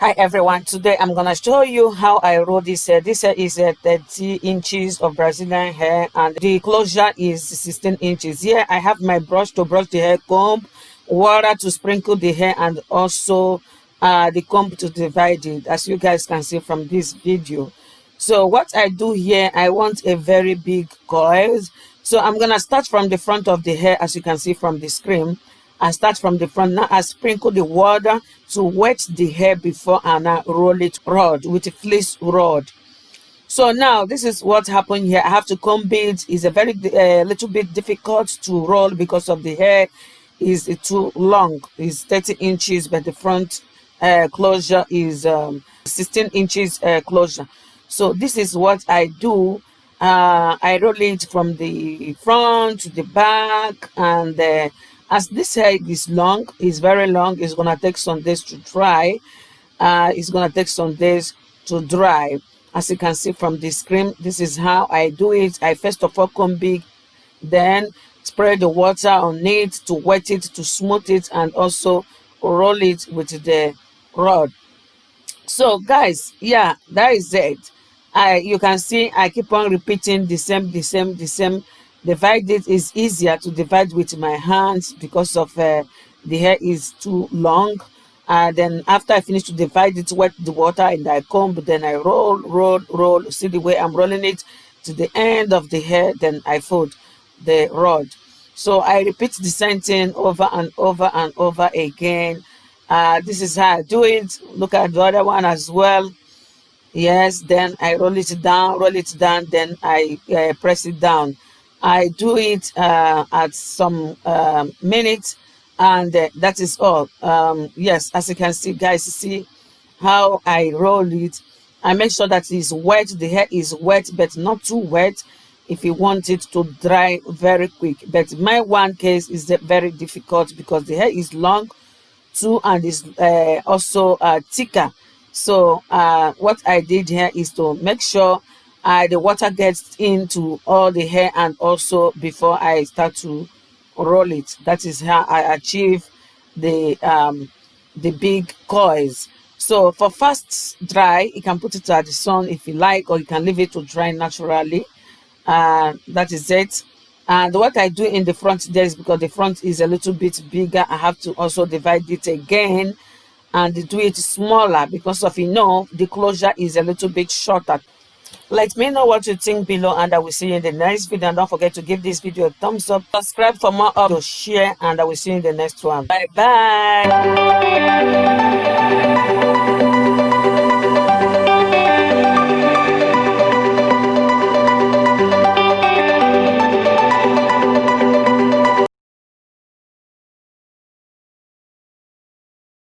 Hi everyone, today I'm gonna show you how I roll this hair. This hair is 30 inches of Brazilian hair and the closure is 16 inches. Here I have my brush to brush the hair, comb, water to sprinkle the hair, and also the comb to divide it, as you guys can see from this video. So what I do here, I want a very big coils. So I'm gonna start from the front of the hair, as you can see from the screen. I start from the front. Now I sprinkle the water to wet the hair before and I roll it rod with a fleece rod. So now this is what happened here. I have to comb it. It's a very little bit difficult to roll because of the hair is too long. It's 30 inches, but the front closure is 16 inches closure. So this is what I do. I roll it from the front to the back, and as this hair is long, it's very long, it's gonna take some days to dry. It's gonna take some days to dry. As you can see from the screen, this is how I do it. I first of all comb it, then spray the water on it to wet it, to smooth it, and also roll it with the rod. So guys, yeah, that is it. You can see I keep on repeating the same. Divide it is easier to divide with my hands because of the hair is too long. Then after I finish to divide it, wet the water and I comb, then I roll. See the way I'm rolling it to the end of the hair, then I fold the rod. So I repeat the same thing over and over and over again. This is how I do it. Look at the other one as well. Yes, then I roll it down, then I press it down. I do it at some minutes, and that is all. Yes, as you can see, guys, see how I roll it. I make sure that it's wet, the hair is wet, but not too wet if you want it to dry very quick. But my one case is very difficult because the hair is long too, and is also thicker. So what I did here is to make sure the water gets into all the hair, and also before I start to roll it. That is how I achieve the big coils. So for fast dry, you can put it at the sun if you like, or you can leave it to dry naturally. That is it. And what I do in the front there is, because the front is a little bit bigger, I have to also divide it again and do it smaller because of, the closure is a little bit shorter. Let me know what you think below, and I will see you in the next video. And don't forget to give this video a thumbs up, subscribe for more updates, share, and I will see you in the next one. Bye bye.